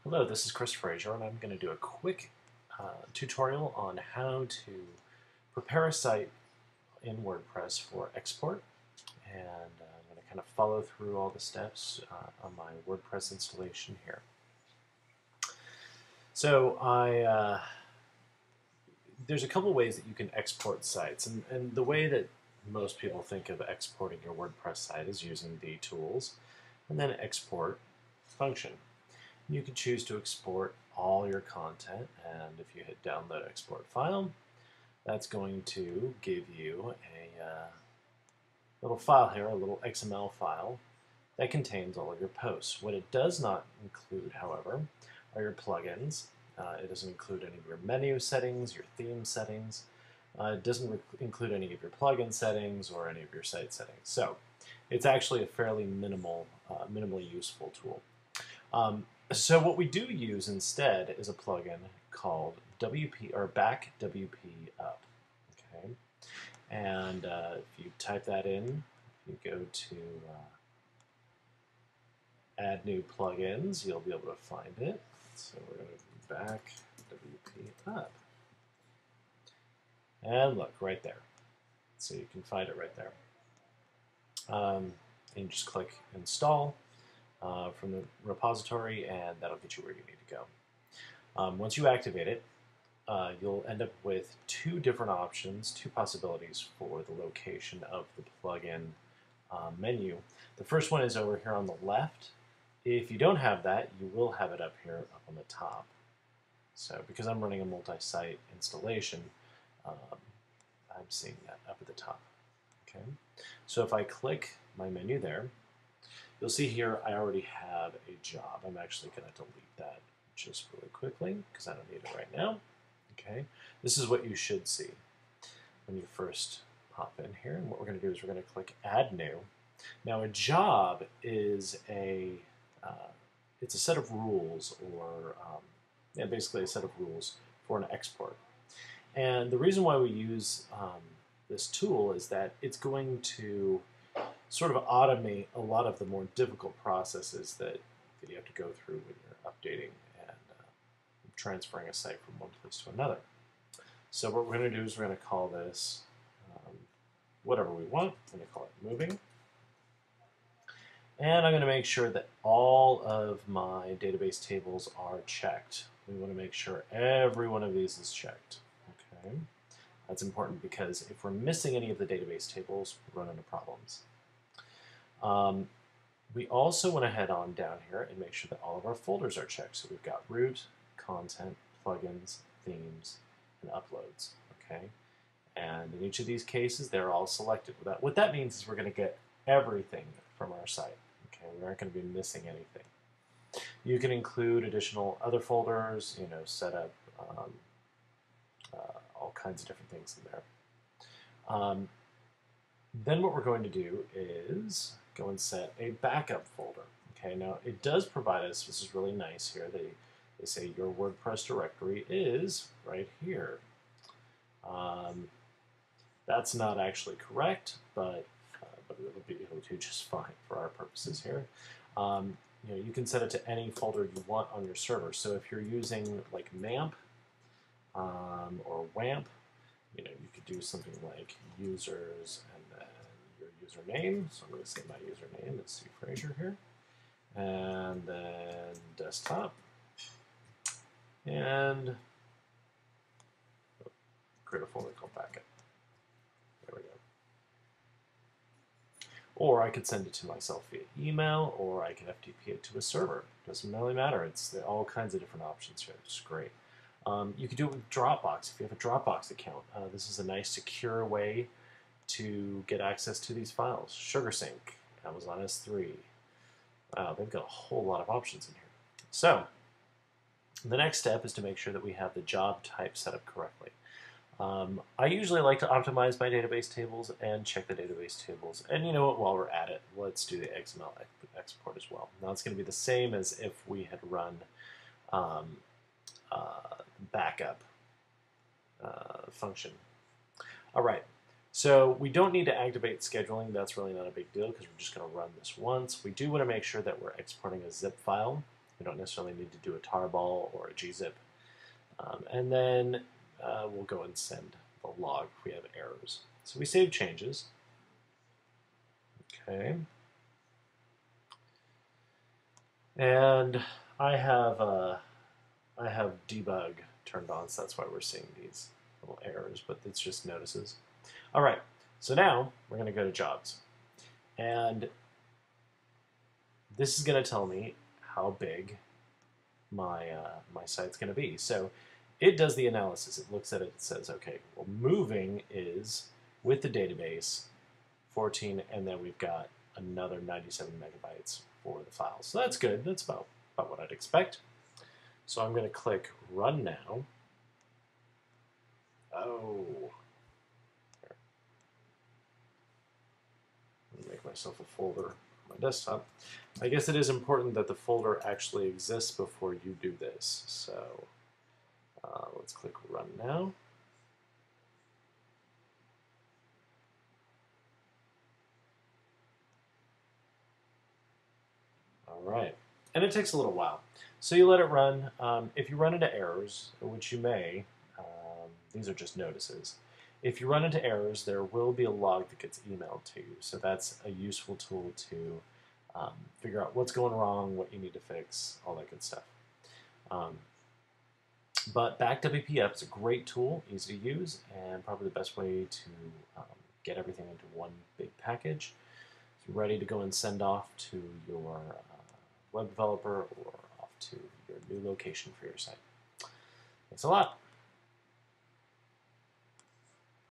Hello, this is Chris Frazier, and I'm going to do a quick tutorial on how to prepare a site in WordPress for export. And I'm going to kind of follow through all the steps on my WordPress installation here. So there's a couple ways that you can export sites, and the way that most people think of exporting your WordPress site is using the tools and then export function. You can choose to export all your content, and if you hit download export file, that's going to give you a little file here, a little XML file that contains all of your posts. What it does not include, however, are your plugins. It doesn't include any of your menu settings, your theme settings. It doesn't include any of your plugin settings or any of your site settings. So it's actually a fairly minimally useful tool. So what we do use instead is a plugin called BackWPup. Okay, and if you type that in, you go to add new plugins, you'll be able to find it. So we're going to BackWPup, and look right there. So you can find it right there. And you just click install from the repository, and that'll get you where you need to go. Once you activate it, you'll end up with two different options, two possibilities for the location of the plugin menu. The first one is over here on the left. If you don't have that, you will have it up here up on the top. So because I'm running a multi-site installation, I'm seeing that up at the top. Okay. So if I click my menu there, you'll see here I already have a job. I'm actually going to delete that just really quickly because I don't need it right now. Okay, this is what you should see when you first pop in here. And what we're going to do is we're going to click Add New. Now a job is it's a set of rules, or basically a set of rules for an export. And the reason why we use this tool is that it's going to sort of automate a lot of the more difficult processes that you have to go through when you're updating and transferring a site from one place to another. So what we're going to do is we're going to call this whatever we want. I'm going to call it moving. And I'm going to make sure that all of my database tables are checked. We want to make sure every one of these is checked. Okay, that's important because if we're missing any of the database tables, we run into problems. We also want to head on down here and make sure that all of our folders are checked. So we've got root, content, plugins, themes, and uploads. Okay, and in each of these cases, they're all selected. What that means is we're going to get everything from our site. Okay, we aren't going to be missing anything. You can include additional other folders, set up all kinds of different things in there. Then what we're going to do is go and set a backup folder. Okay, now it does provide us, this is really nice here, they say your WordPress directory is right here. That's not actually correct, but it'll do just fine for our purposes here. You can set it to any folder you want on your server. So if you're using like MAMP or WAMP, you could do something like users and then your username. So I'm going to say my username is C. Frazier here. And then desktop. And create a folder called backup. There we go. Or I could send it to myself via email, or I can FTP it to a server. Doesn't really matter. There are all kinds of different options here. It's great. You could do it with Dropbox. If you have a Dropbox account, this is a nice, secure way to get access to these files. SugarSync, Amazon S3. Wow, they've got a whole lot of options in here. So the next step is to make sure that we have the job type set up correctly. I usually like to optimize my database tables and check the database tables. And you know what, while we're at it, let's do the XML export as well. Now it's going to be the same as if we had run backup function. All right, so we don't need to activate scheduling. That's really not a big deal because we're just going to run this once. We do want to make sure that we're exporting a zip file. We don't necessarily need to do a tarball or a gzip. And then we'll go and send the log if we have errors. So we save changes. Okay. And I have debug turned on, so that's why we're seeing these little errors, but it's just notices. All right, so now we're going to go to jobs. And this is going to tell me how big my site's going to be. So it does the analysis. It looks at it and says, okay, well, moving is, with the database, 14, and then we've got another 97 megabytes for the file. So that's good. That's about what I'd expect. So I'm going to click Run Now. Oh. Make myself a folder on my desktop. I guess it is important that the folder actually exists before you do this. So let's click Run Now. All right. And it takes a little while. So you let it run. If you run into errors, which you may, these are just notices. If you run into errors, there will be a log that gets emailed to you. So that's a useful tool to figure out what's going wrong, what you need to fix, all that good stuff. But BackWPup is a great tool, easy to use, and probably the best way to get everything into one big package. So you're ready to go and send off to your web developer or off to your new location for your site. Thanks a lot.